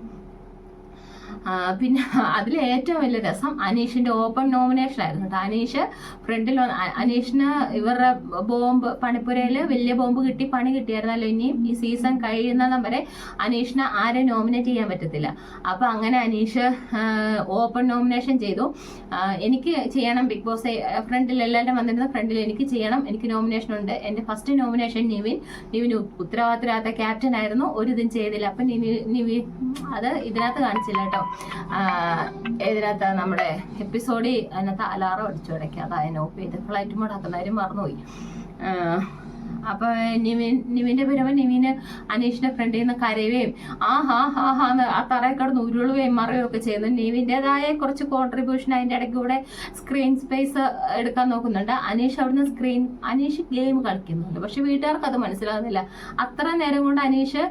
S1: പിന്നെ അതിൽ ഏറ്റവും വലിയ രസം അനീഷിന്റെ ഓപ്പൺ നോമിനേഷൻ ആയിരുന്നു. അനീഷ് ഫ്രണ്ടിൽ അനീഷിന് ഇവരുടെ ബോംബ് പണിപ്പുരയില് വലിയ ബോംബ് പണി കിട്ടിയായിരുന്നല്ലോ. ഇനിയും ഈ സീസൺ കഴിയുന്നതും വരെ അനീഷിനെ ആരെ നോമിനേറ്റ് ചെയ്യാൻ പറ്റത്തില്ല. അപ്പൊ അങ്ങനെ അനീഷ് ഓപ്പൺ നോമിനേഷൻ ചെയ്തു. എനിക്ക് ചെയ്യണം ബിഗ് ബോസ് ഫ്രണ്ടിൽ എല്ലാവരും വന്നിരുന്ന ഫ്രണ്ടിൽ എനിക്ക് ചെയ്യണം, എനിക്ക് നോമിനേഷൻ ഉണ്ട്. എന്റെ ഫസ്റ്റ് നോമിനേഷൻ നിവിൻ ഉത്തരവാദിത്തരാത്ത ക്യാപ്റ്റൻ ആയിരുന്നു. ഒരു ഇതും ചെയ്തില്ല. അപ്പൊ നിവിൻ അത് ഇതിനകത്ത് കാണിച്ചില്ല കേട്ടോ. ഇതിനകത്ത് നമ്മുടെ എപ്പിസോഡിൽ അതിനകത്ത് അലാറം അടിച്ചു ഇടയ്ക്ക്. അതായത് ഓഫ് ചെയ്ത് ഫ്ലൈറ്റ് മോഡ് ആക്കുന്നവരും മറന്നുപോയി. അപ്പൊ നിവിന്റെ വരുമ്പോ നിവിന് അനീഷിന്റെ ഫ്രണ്ടിൽ നിന്ന് കരയുകയും ആ തറയിൽ കിടന്ന് ഉരുളുകയും മറയുകയും ഒക്കെ ചെയ്യുന്നു. നിവിൻ്റെതായ കുറച്ച് കോൺട്രിബ്യൂഷൻ അതിന്റെ ഇടയ്ക്ക് കൂടെ സ്ക്രീൻ സ്പേസ് എടുക്കാൻ നോക്കുന്നുണ്ട്. അനീഷ് ഗെയിം കളിക്കുന്നുണ്ട്. പക്ഷെ വീട്ടുകാർക്ക് അത് മനസ്സിലാകുന്നില്ല. അത്ര നേരം കൊണ്ട് അനീഷ്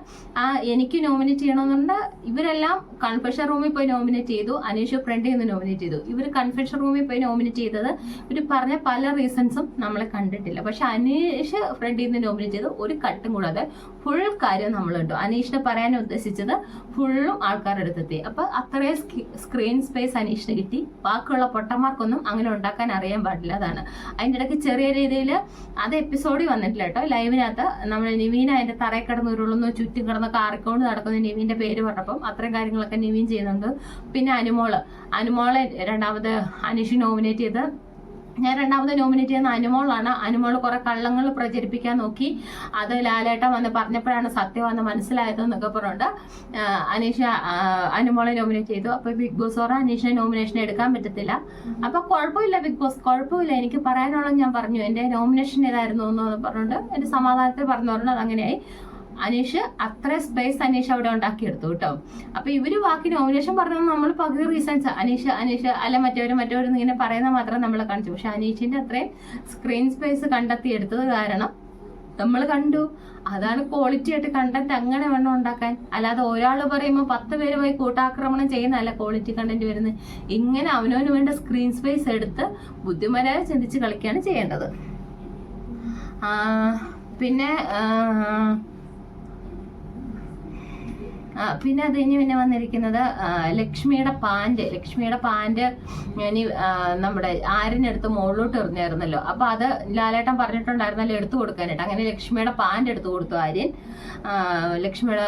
S1: എനിക്ക് നോമിനേറ്റ് ചെയ്യണമെന്നുണ്ട്. ഇവരെല്ലാം കൺഫെഷൻ റൂമിൽ പോയി നോമിനേറ്റ് ചെയ്തു. അനീഷ് ഫ്രണ്ടിൽ നിന്ന് നോമിനേറ്റ് ചെയ്തു. ഇവർ കൺഫെഷൻ റൂമിൽ പോയി നോമിനേറ്റ് ചെയ്തത് ഇവർ പറഞ്ഞ പല റീസൺസും നമ്മളെ കണ്ടിട്ടില്ല. പക്ഷെ അനീഷ് ഫ്രണ്ടിൽ നിന്ന് നോമിനേറ്റ് ചെയ്ത് ഒരു കട്ടും കൂടാതെ ഫുൾ കാര്യം നമ്മൾ കണ്ടു. അനീഷിനെ പറയാൻ ഉദ്ദേശിച്ചത് ഫുള്ളും ആൾക്കാരുടെ അടുത്തെത്തി. അപ്പൊ അത്രയും സ്ക്രീൻ സ്പേസ് അനീഷിന് കിട്ടി. ബാക്കിയുള്ള പൊട്ടന്മാർക്കൊന്നും അങ്ങനെ ഉണ്ടാക്കാൻ അറിയാൻ പാടില്ല. അതാണ് അതിൻ്റെ ഇടയ്ക്ക് ചെറിയ രീതിയിൽ അത് എപ്പിസോഡിൽ വന്നിട്ടില്ല കേട്ടോ. ലൈവിനകത്ത് നമ്മൾ നിവീൻ അതിന്റെ തറയിൽ കിടന്ന് ഉരുളുന്നു, ചുറ്റും കിടന്ന് കാറിക്കൊണ്ട് നടക്കുന്ന നിവീന്റെ പേര് പറഞ്ഞപ്പം അത്രയും കാര്യങ്ങളൊക്കെ നിവീൻ ചെയ്യുന്നുണ്ട്. പിന്നെ അനുമോളെ രണ്ടാമത് അനീഷ് നോമിനേറ്റ് ചെയ്ത് ഞാൻ രണ്ടാമത് നോമിനേറ്റ് ചെയ്യുന്ന അനുമോളാണ്. അനുമോൾ കുറെ കള്ളങ്ങൾ പ്രചരിപ്പിക്കാൻ നോക്കി. അത് ലാലേട്ടൻ വന്ന് പറഞ്ഞപ്പോഴാണ് സത്യമെന്ന് മനസ്സിലായതെന്നൊക്കെ പറഞ്ഞുകൊണ്ട് അനുമോളെ നോമിനേറ്റ് ചെയ്തു. അപ്പൊ ബിഗ് ബോസ് പറഞ്ഞ അനീഷിനെ നോമിനേഷൻ എടുക്കാൻ പറ്റത്തില്ല. അപ്പൊ കുഴപ്പമില്ല ബിഗ് ബോസ്, കുഴപ്പമില്ല, എനിക്ക് പറയാനുള്ളത് ഞാൻ പറഞ്ഞു, എന്റെ നോമിനേഷൻ ഏതായിരുന്നു എന്ന് പറഞ്ഞുകൊണ്ട് എന്റെ സമാധാനത്തിൽ പറഞ്ഞു അത് അങ്ങനെയായി. അനീഷ് അത്ര സ്പേസ് അനീഷ് അവിടെ ഉണ്ടാക്കിയെടുത്തു കേട്ടോ. അപ്പൊ ഇവര് ബാക്കി നോമിനേഷൻ പറഞ്ഞത് നമ്മൾ പകുതി റീസൺസ് അനീഷ് അല്ല മറ്റവരും ഇങ്ങനെ പറയുന്ന മാത്രം നമ്മളെ കാണിച്ചു. പക്ഷെ അനീഷിന്റെ അത്രയും സ്ക്രീൻ സ്പേസ് കണ്ടെത്തിയെടുത്തത് കാരണം നമ്മൾ കണ്ടു. അതാണ് ക്വാളിറ്റി ആയിട്ട് കണ്ടന്റ് അങ്ങനെ വേണം ഉണ്ടാക്കാൻ. അല്ലാതെ ഒരാൾ പറയുമ്പോൾ 10 പേര് പോയി കൂട്ടാക്രമണം ചെയ്യുന്നതല്ല ക്വാളിറ്റി കണ്ടന്റ് വരുന്നത്. ഇങ്ങനെ അവനവന് വേണ്ട സ്ക്രീൻ സ്പേസ് എടുത്ത് ബുദ്ധിമാനായി ചിന്തിച്ച് കളിക്കുകയാണ് ചെയ്യേണ്ടത്. പിന്നെ അത് കഴിഞ്ഞ് പിന്നെ വന്നിരിക്കുന്നത് ലക്ഷ്മിയുടെ പാൻറ് നമ്മുടെ ആരിനെടുത്ത് മുകളിലോട്ട് എറിഞ്ഞായിരുന്നല്ലോ. അപ്പൊ അത് ലാലേട്ടൻ പറഞ്ഞിട്ടുണ്ടായിരുന്നല്ലോ എടുത്തു കൊടുക്കാനായിട്ട്. അങ്ങനെ ലക്ഷ്മിയുടെ പാൻറ് എടുത്തു കൊടുത്തു ആര്യൻ. ലക്ഷ്മിയുടെ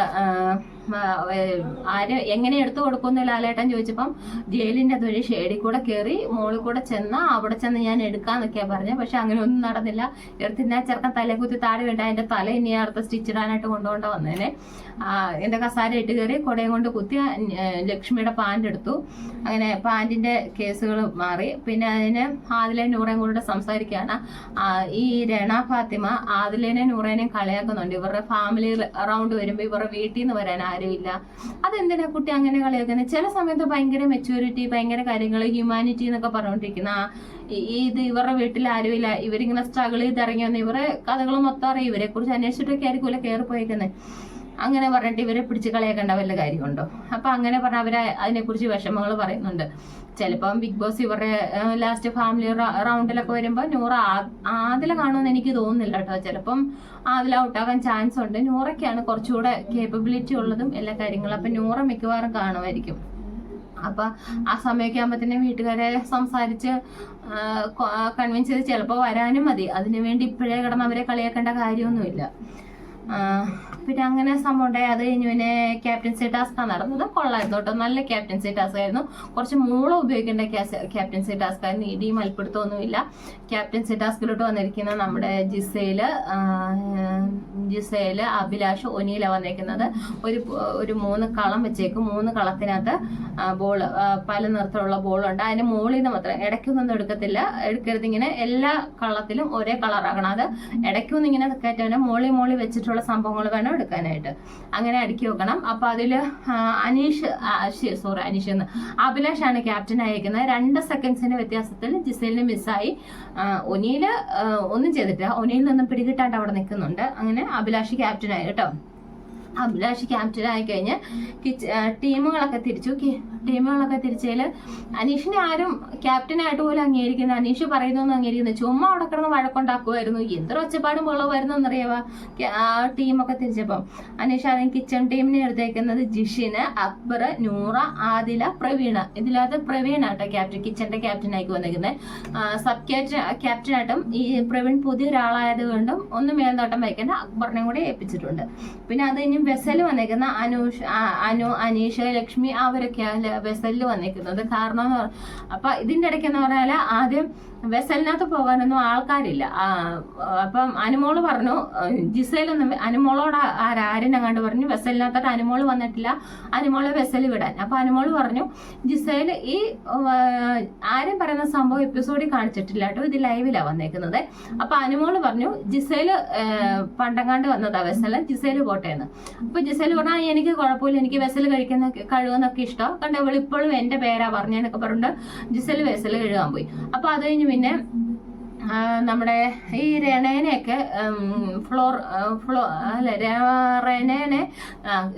S1: എങ്ങനെ എടുത്തു കൊടുക്കുമെന്ന് ലാലേട്ടൻ ചോദിച്ചപ്പം ജയിലിന്റെ അതുവഴി ഷേഡിൽ കൂടെ കയറി മുകളിൽ കൂടെ അവിടെ ചെന്ന് ഞാൻ എടുക്കാന്നൊക്കെയാ പറഞ്ഞത്. പക്ഷെ അങ്ങനെ ഒന്നും നടന്നില്ല. എടുത്തിരുന്ന ചെറുക്കൻ തലകുത്തി താഴെ വേണ്ട അതിന്റെ തല ഇനി അടുത്ത സ്റ്റിച്ച് ഇടാനായിട്ട് കൊണ്ടുകൊണ്ട് വന്നേനെ. എന്റെ കസാര ഇട്ട് കയറി കൊടയും കൊണ്ട് കുത്തി ലക്ഷ്മിയുടെ പാൻറ് എടുത്തു. അങ്ങനെ പാൻറിന്റെ കേസുകൾ മാറി. പിന്നെ അതിന് ആദിലെ നൂറേയും കൂടെ സംസാരിക്കുകയാണ്. ഈ രണ ഫാത്തിമ ആദിലേനെ നൂറേനെയും കളിയാക്കുന്നുണ്ട്. ഇവരുടെ ഫാമിലി റൗണ്ട് വരുമ്പോ ഇവരുടെ വീട്ടിൽ നിന്ന് വരാൻ ആരുമില്ല. അതെന്തിനാ കുട്ടി അങ്ങനെ കളിയാക്കുന്നത്? ചില സമയത്ത് ഭയങ്കര മെച്യൂരിറ്റി, ഭയങ്കര കാര്യങ്ങൾ, ഹ്യൂമാനിറ്റി എന്നൊക്കെ പറഞ്ഞുകൊണ്ടിരിക്കുന്ന ഇത് ഇവരുടെ വീട്ടിൽ ആരുമില്ല, ഇവരിങ്ങനെ സ്ട്രഗിൾ ചെയ്ത് ഇറങ്ങി വന്ന് ഇവരെ കഥകൾ മൊത്തം അറിയാം. ഇവരെ കുറിച്ച് അന്വേഷിച്ചിട്ടൊക്കെ ആയിരിക്കുമല്ലോ കയറി പോയേക്കുന്നത്. അങ്ങനെ പറഞ്ഞിട്ട് ഇവരെ പിടിച്ച് കളയാക്കേണ്ട വല്ല കാര്യമുണ്ടോ? അപ്പൊ അങ്ങനെ പറഞ്ഞ അവരെ അതിനെക്കുറിച്ച് വിഷമങ്ങൾ പറയുന്നുണ്ട്. ചിലപ്പം ബിഗ് ബോസ് ഇവരുടെ ലാസ്റ്റ് ഫാമിലി റൗണ്ടിലൊക്കെ വരുമ്പോൾ നൂറ ആദില കാണുമെന്ന് എനിക്ക് തോന്നുന്നില്ല കേട്ടോ. ചിലപ്പം ആദില ഔട്ടാകാൻ ചാൻസ് ഉണ്ട്. നൂറയ്ക്കാണ് കുറച്ചുകൂടെ കേപ്പബിലിറ്റി ഉള്ളതും എല്ലാ കാര്യങ്ങളും. അപ്പൊ നൂറ മിക്കവാറും കാണുമായിരിക്കും. അപ്പൊ ആ സമയമൊക്കെ ആകുമ്പോ വീട്ടുകാരെ സംസാരിച്ച് കൺവിൻസ് ചെയ്ത് ചിലപ്പോൾ വരാനും മതി. അതിനുവേണ്ടി ഇപ്പോഴേ കിടന്ന് അവരെ കളിയാക്കേണ്ട കാര്യമൊന്നുമില്ല. പിന്നെ അങ്ങനെ സംഭവം ഉണ്ടായി. അത് കഴിഞ്ഞ് പിന്നെ ക്യാപ്റ്റൻസി ടാസ്കാണ് നടന്നത്. കൊള്ളായിരുന്നു കേട്ടോ, നല്ല ക്യാപ്റ്റൻസി ടാസ്ക് ആയിരുന്നു. കുറച്ച് മൂളം ഉപയോഗിക്കേണ്ട ക്യാപ്റ്റൻസി ടാസ്ക് ആയിരുന്നു. ഇടിയും മൽപ്പിടുത്തമൊന്നുമില്ല. ക്യാപ്റ്റൻസി ടാസ്കിലോട്ട് വന്നിരിക്കുന്ന നമ്മുടെ ജിസേല് അഭിലാഷ് ഒനിയില വന്നിരിക്കുന്നത്. ഒരു 3 കളം വെച്ചേക്കും. 3 കളത്തിനകത്ത് ബോള്, പല നിറത്തിലുള്ള ബോളുണ്ട്. അതിന് മുകളിൽ നിന്ന് മാത്രം, ഇടയ്ക്കൊന്നും എടുക്കരുത്. ഇങ്ങനെ എല്ലാ കളത്തിലും ഒരേ കളറാകണം. അത് ഇടയ്ക്കൊന്നും ഇങ്ങനെ കയറ്റാൻ മോളി വെച്ചിട്ടുള്ള സംഭവങ്ങൾ വേണം എടുക്കാനായിട്ട്. അങ്ങനെ അടുക്കി വെക്കണം. അപ്പൊ അതില് അഭിലാഷാണ് ക്യാപ്റ്റൻ ആയിരിക്കുന്നത്. 2 സെക്കൻഡ്സിന്റെ വ്യത്യാസത്തിൽ ജിസേലിന് മിസ്സായി. ഒനിയില് ഒന്നും ചെയ്തിട്ടില്ല. ഒനിയിലൊന്നും പിടികിട്ടാണ്ട് അവിടെ നിൽക്കുന്നുണ്ട്. അങ്ങനെ അഭിലാഷ് ക്യാപ്റ്റനായി കേട്ടോ. അഭിലാഷ് ക്യാപ്റ്റൻ ആയി കഴിഞ്ഞ് ടീമുകളൊക്കെ തിരിച്ചതിൽ അനീഷിനെ ആരും ക്യാപ്റ്റനായിട്ട് പോലും അംഗീകരിക്കുന്നത്, അനീഷ് പറയുന്നൊന്നും അംഗീകരിക്കുന്നത്, ചുമ്മാ അവിടെ കിടന്ന് വഴക്കുണ്ടാക്കുമായിരുന്നു. എന്തൊരു ഒച്ചപ്പാടും ബഹളമായിരുന്നു എന്നറിയാവാ ടീമൊക്കെ തിരിച്ചപ്പം. അനീഷ് അതിന് കിച്ചൺ ടീമിനെ എടുത്തേക്കുന്നത് ജിഷിന്, അക്ബർ, നൂറ, ആദില, പ്രവീണ. ഇതിനകത്ത് പ്രവീണാട്ടോ കിച്ചന്റെ ക്യാപ്റ്റനായിക്ക് വന്നിരിക്കുന്നത്. സബ് ക്യാപ്റ്റനായിട്ടും ഈ പ്രവീൺ പുതിയ ഒരാളായത് കൊണ്ടും ഒന്ന് മേൽനോട്ടം വയ്ക്കേണ്ട അക്ബറിനെയും കൂടെ ഏൽപ്പിച്ചിട്ടുണ്ട്. പിന്നെ അത് കഴിഞ്ഞ് വെസല് വന്നേക്കുന്ന അനീഷ്, ലക്ഷ്മി അവരൊക്കെയാണ് വെസലിൽ വന്നേക്കുന്നത്. കാരണം അപ്പൊ ഇതിന്റെ ഇടയ്ക്ക് എന്ന് പറഞ്ഞാല് ആദ്യം വെസലിനകത്ത് പോകാനൊന്നും ആൾക്കാരില്ല. അപ്പം അനുമോള് പറഞ്ഞു ജിസേലൊന്നും, അനുമോളോട് ആരെങ്ങാണ്ട് പറഞ്ഞു വെസലിനകത്തോട്ട് അനുമോള് വന്നിട്ടില്ല, അനുമോളെ വെസല് വിടാൻ. അപ്പൊ അനുമോള് പറഞ്ഞു ജിസേല് ഈ ആരും പറയുന്ന സംഭവം എപ്പിസോഡിൽ കാണിച്ചിട്ടില്ല കേട്ടോ, ഇത് ലൈവിലാ വന്നേക്കുന്നത്. അപ്പൊ അനുമോള് പറഞ്ഞു ജിസേല് പണ്ടങ്ങാണ്ട് വന്നതാ വെസല്, ജിസേല് പോട്ടേന്ന്. അപ്പൊ ജിസേല് പറഞ്ഞാൽ എനിക്ക് കുഴപ്പമില്ല, എനിക്ക് വെസല് കഴുകുന്നൊക്കെ ഇഷ്ടം കണ്ട, ഇവളിപ്പോഴും എന്റെ പേരാ പറഞ്ഞെന്നൊക്കെ പറഞ്ഞിട്ട് ജിസേല് വെസല് കഴുകാൻ പോയി. അപ്പൊ അത് കഴിഞ്ഞ് പിന്നെ നമ്മുടെ ഈ രണേനെയൊക്കെ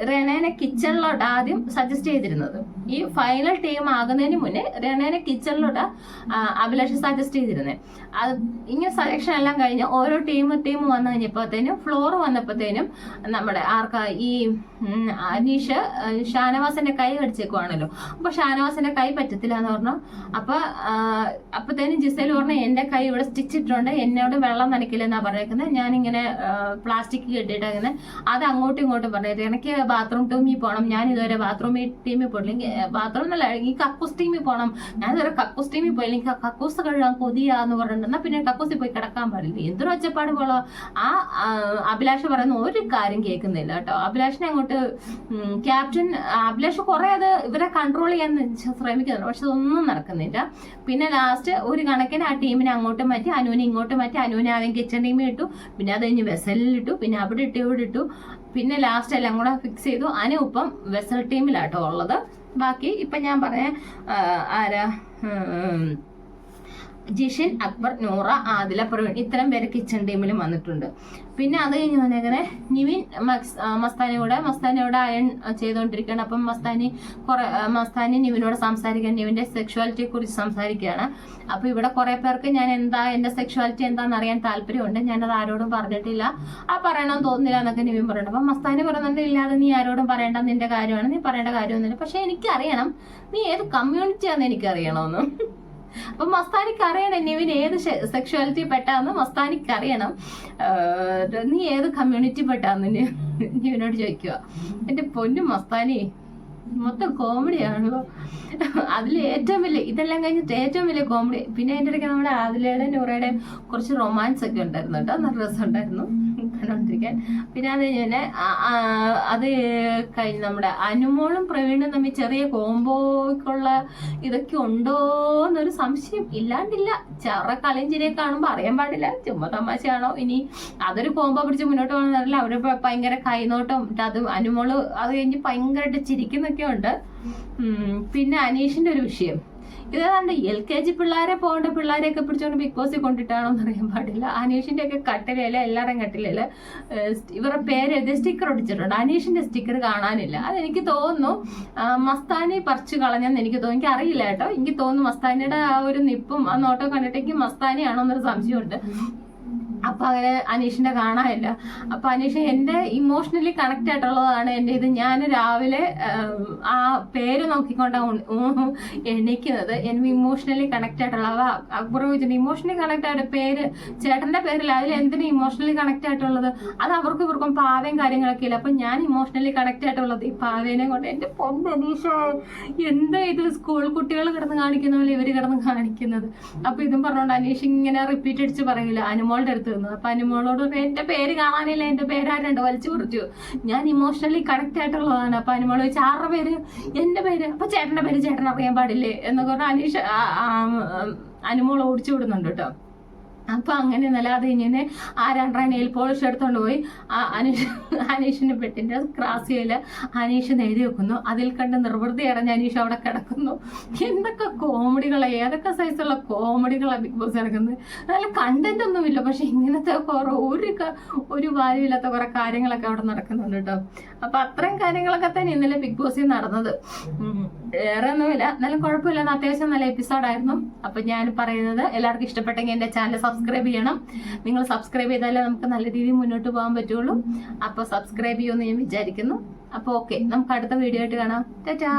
S1: രണേനെ കിച്ചണിലോട്ട് ആദ്യം സജസ്റ്റ് ചെയ്തിരുന്നത്. ഈ ഫൈനൽ ടീം ആകുന്നതിന് മുന്നേ രണേനെ കിച്ചണിലോട്ട് അഭിലാഷ് സജസ്റ്റ് ചെയ്തിരുന്നത്. അത് ഇങ്ങനെ സെലക്ഷൻ എല്ലാം കഴിഞ്ഞ് ഓരോ ടീം വന്നു കഴിഞ്ഞപ്പോഴത്തേനും ഫ്ലോർ വന്നപ്പോഴത്തേനും നമ്മുടെ ഈ അനീഷ് ഷാനവാസിന്റെ കൈ കടിച്ചേക്കുവാണല്ലോ. അപ്പൊ ഷാനവാസിന്റെ കൈ പറ്റത്തില്ല എന്ന് പറഞ്ഞു. അപ്പത്തേനും ജിസേൽ പറഞ്ഞു എന്റെ കൈ ഇവിടെ സ്റ്റിച്ചിട്ടുണ്ട്. എന്നോട് വെള്ളം നനയ്ക്കില്ലെന്നാ പറഞ്ഞേക്കുന്നത്. ഞാനിങ്ങനെ പ്ലാസ്റ്റിക് കെട്ടിയിട്ടേക്കുന്നത്. അത് അങ്ങോട്ടും ഇങ്ങോട്ടും പറഞ്ഞിട്ട് എനിക്ക് ബാത്റൂം ടീമിൽ പോകണം, ഞാൻ ഇതുവരെ ബാത്റൂം ടീമിൽ പോയില്ലെങ്കിൽ, ബാത്റൂം എന്നല്ല ഈ കക്കൂസ് ടീമിൽ പോകണം, ഞാൻ ഇതുവരെ കക്കൂസ് ടീമിൽ പോയില്ല, എനിക്ക് കക്കൂസ് കഴുകാൻ കൊതിയാന്ന് പറഞ്ഞിട്ടുണ്ട്. എന്നാൽ പിന്നെ കക്കൂസിൽ പോയി കിടക്കാൻ പാടില്ല. എന്തൊരു ഒച്ചപ്പാട് പോളോ. ആ അഭിലാഷ് പറയുന്ന ഒരു കാര്യം കേൾക്കുന്നില്ല കേട്ടോ. അഭിലാഷിനെ അങ്ങോട്ട് ക്യാപ്റ്റൻ അഭിലാഷ് കുറെ അത് ഇവരെ കൺട്രോൾ ചെയ്യാൻ ശ്രമിക്കുന്നുണ്ട്, പക്ഷെ അതൊന്നും നടക്കുന്നില്ല. പിന്നെ ലാസ്റ്റ് ഒരു കണക്കിന് ആ ടീമിനെ അങ്ങോട്ട് മാറ്റി, അനുവിനെ ഇങ്ങോട്ട് മാറ്റി. അനുവിനെ ആദ്യം കിച്ചൺ ടീമിൽ ഇട്ടു, പിന്നെ അത് കഴിഞ്ഞ് വെസലിലിട്ടു, പിന്നെ അവിടെ ഇട്ടു ഇവിടെ ഇട്ടു, പിന്നെ ലാസ്റ്റ് എല്ലാം കൂടെ ഫിക്സ് ചെയ്തു. അനു ഇപ്പം വെസൽ ടീമിലാട്ടോ ഉള്ളത്. ബാക്കി ഇപ്പം ഞാൻ പറഞ്ഞ ആരാ, ജിഷിൻ, അക്ബർ, നൂറ, ആദില, പ്രവീൺ, ഇത്തരം പേര് കിച്ചൺ ടീമിലും വന്നിട്ടുണ്ട്. പിന്നെ അത് കഴിഞ്ഞ് വന്നേക്കണേ നിവിൻ മസ്താനിയോട് അയൺ ചെയ്തുകൊണ്ടിരിക്കുകയാണ്. അപ്പം മസ്താനി നിവിനോട് സംസാരിക്കാൻ, നിവിന്റെ സെക്ഷുവാലിറ്റിയെ കുറിച്ച് സംസാരിക്കുകയാണ്. അപ്പൊ ഇവിടെ കുറെ പേർക്ക് ഞാൻ എന്റെ സെക്ഷുവാലിറ്റി എന്താണെന്ന് അറിയാൻ താല്പര്യമുണ്ട്, ഞാനത് ആരോടും പറഞ്ഞിട്ടില്ല, പറയണമെന്ന് തോന്നുന്നില്ല എന്നൊക്കെ നിവിൻ പറയുന്നുണ്ട്. അപ്പൊ മസ്താനി പറയുന്നുണ്ട്, ഇല്ലാതെ നീ ആരോടും പറയേണ്ട, നിന്റെ കാര്യമാണ്, നീ പറയേണ്ട കാര്യമൊന്നുമില്ല, പക്ഷെ എനിക്കറിയണം നീ ഏത് കമ്മ്യൂണിറ്റിയാന്ന് എനിക്കറിയണമെന്ന്. അപ്പൊ മസ്താനിക്ക് അറിയണം നിവിൻ ഏത് സെക്ഷുവാലിറ്റി പെട്ടാന്ന് മസ്താനിക്ക് അറിയണം. നീ ഏത് കമ്മ്യൂണിറ്റി പെട്ടാന്ന് നിവിനോട് ചോദിക്കുക. എന്റെ പൊന്നു മസ്താനി, മൊത്തം കോമഡിയാണല്ലോ. അതിൽ ഏറ്റവും വലിയ, ഇതെല്ലാം കഴിഞ്ഞിട്ട് ഏറ്റവും വലിയ കോമഡി, പിന്നെ അതിൻ്റെ ഇടയ്ക്ക് നമ്മുടെ ആദിലയുടെയും നൂറയുടെയും കുറച്ച് റൊമാൻസ് ഒക്കെ ഉണ്ടായിരുന്നു കേട്ടോ. നല്ല രസമുണ്ടായിരുന്നു കണ്ടോണ്ടിരിക്കാൻ. പിന്നെ അത് കഴിഞ്ഞ് അത് കഴിഞ്ഞ് നമ്മുടെ അനുമോളും പ്രവീണും തമ്മിൽ ചെറിയ കോംബോയ്ക്കുള്ള ഇതൊക്കെ ഉണ്ടോ എന്നൊരു സംശയം ഇല്ലാണ്ടില്ല. കളിയും ചിരിയെ കാണുമ്പോൾ അറിയാൻ പാടില്ല, ചുമ്മാ തമാശയാണോ ഇനി അതൊരു കോംബോ പിടിച്ച് മുന്നോട്ട് പോകുന്നതല്ല. അവര് ഭയങ്കര കൈനോട്ടം, അത് അനുമോള് അത് കഴിഞ്ഞ് ഭയങ്കരമായിട്ട് ചിരിക്കുന്നൊക്കെ ഉണ്ട്. പിന്നെ അനീഷിന്റെ ഒരു വിഷയം, ഇതാണ്ട് LKG പിള്ളേരെ പോകേണ്ട പിള്ളേരെയൊക്കെ പിടിച്ചോണ്ട് ബിഗ് ബോസിൽ കൊണ്ടിട്ടാണോ എന്ന് അറിയാൻ പാടില്ല. അനീഷിന്റെ ഒക്കെ കട്ടിലയില്, എല്ലാവരുടെയും കട്ടിലയില് ഇവരുടെ പേര് എഴുതി സ്റ്റിക്കർ ഒട്ടിച്ചിട്ടുണ്ട്. അനീഷിന്റെ സ്റ്റിക്കർ കാണാനില്ല. അതെനിക്ക് തോന്നുന്നു മസ്താനി പറിച്ചു കളഞ്ഞെന്ന് എനിക്ക് തോന്നുന്നു. എനിക്ക് അറിയില്ല കേട്ടോ. എനിക്ക് തോന്നുന്നു മസ്താനിയുടെ ആ ഒരു നിപ്പും ആ നോട്ടം കണ്ടിട്ട് എനിക്ക് മസ്താനിയാണോ എന്നൊരു സംശയമുണ്ട്. അപ്പൊ അങ്ങനെ അനീഷിന്റെ കാണാനില്ല. അപ്പൊ അനീഷ് എന്റെ ഇമോഷണലി കണക്ട് ആയിട്ടുള്ളതാണ് എന്റെ ഇത്. ഞാൻ രാവിലെ ആ പേര് നോക്കിക്കൊണ്ടാണ് എണീക്കുന്നത്. എനിക്ക് ഇമോഷണലി കണക്ട് ആയിട്ടുള്ള അക്ബർ ചോദിച്ചിട്ട് ഇമോഷണലി കണക്ട് ആയിട്ട് പേര്, ചേട്ടന്റെ പേരിൽ അതിൽ എന്തിനും ഇമോഷണലി കണക്ട് ആയിട്ടുള്ളത്? അത് അവർക്കും ഇവർക്കും പാവയും കാര്യങ്ങളൊക്കെ ഇല്ല. അപ്പൊ ഞാൻ ഇമോഷണലി കണക്ട് ആയിട്ടുള്ളത് ഈ പാവേനെ കൊണ്ട്. എന്റെ പൊന്നനീഷ, എന്താ ഇത് സ്കൂൾ കുട്ടികൾ കിടന്ന് കാണിക്കുന്ന പോലെ ഇവര് കിടന്ന് കാണിക്കുന്നത്. അപ്പൊ ഇതും പറഞ്ഞോണ്ട് അനീഷ് ഇങ്ങനെ റിപ്പീറ്റ് അടിച്ച് പറയില്ല അനുമോളുടെ അടുത്ത്. അപ്പൊ അനുമോളോട് എന്റെ പേര് കാണാനില്ല, എന്റെ പേരാരുണ്ട് വലിച്ചു കുറിച്ചു, ഞാൻ ഇമോഷണലി കണക്ട് ആയിട്ടുള്ളതാണ്. അപ്പൊ അനുമോള് ചോദിച്ചു ആരുടെ പേര്? എന്റെ പേര്. അപ്പൊ ചേട്ടന്റെ പേര് ചേട്ടൻ അറിയാൻ പാടില്ലേ എന്നൊക്കെ പറഞ്ഞ അനുമോൾ ഓടിച്ചു വിടുന്നുണ്ട് കേട്ടോ. അപ്പൊ അങ്ങനെ നല്ലാതെ ഇങ്ങനെ ആ 2 നെയിൽ പോളിഷ് എടുത്തോണ്ട് പോയി അനീഷിന്റെ പെട്ടിന്റെ ക്രാസിയില് അനീഷ് എഴുതി വെക്കുന്നു. അതിൽ കണ്ട് നിർവൃതി അടഞ്ഞ അനീഷ് അവിടെ കിടക്കുന്നു. എന്തൊക്കെ കോമഡികളെ, ഏതൊക്കെ സൈസുള്ള കോമഡികളാണ് ബിഗ് ബോസ് നടക്കുന്നത്. നല്ല കണ്ടന്റ് ഒന്നുമില്ല, പക്ഷെ ഇങ്ങനത്തെ ഒരു വാല്യൂ ഇല്ലാത്ത കുറെ കാര്യങ്ങളൊക്കെ അവിടെ നടക്കുന്നുണ്ട് കേട്ടോ. അപ്പൊ അത്രയും കാര്യങ്ങളൊക്കെ തന്നെ ഇന്നലെ ബിഗ് ബോസിൽ നടന്നത്. വേറെ ഒന്നുമില്ല, എന്നാലും കുഴപ്പമില്ല, അത്യാവശ്യം നല്ല എപ്പിസോഡായിരുന്നു. അപ്പൊ ഞാൻ പറയുന്നത് എല്ലാവർക്കും ഇഷ്ടപ്പെട്ടെങ്കിൽ എന്റെ ചാനൽ സബ്സ്ക്രൈബ് ചെയ്യണം. നിങ്ങൾ സബ്സ്ക്രൈബ് ചെയ്താലേ നമുക്ക് നല്ല രീതിയിൽ മുന്നോട്ട് പോകാൻ പറ്റുള്ളൂ. അപ്പൊ സബ്സ്ക്രൈബ് ചെയ്യുമെന്ന് ഞാൻ വിചാരിക്കുന്നു. അപ്പൊ ഓക്കെ, നമുക്ക് അടുത്ത വീഡിയോ ആയിട്ട് കാണാം. ടാറ്റാ.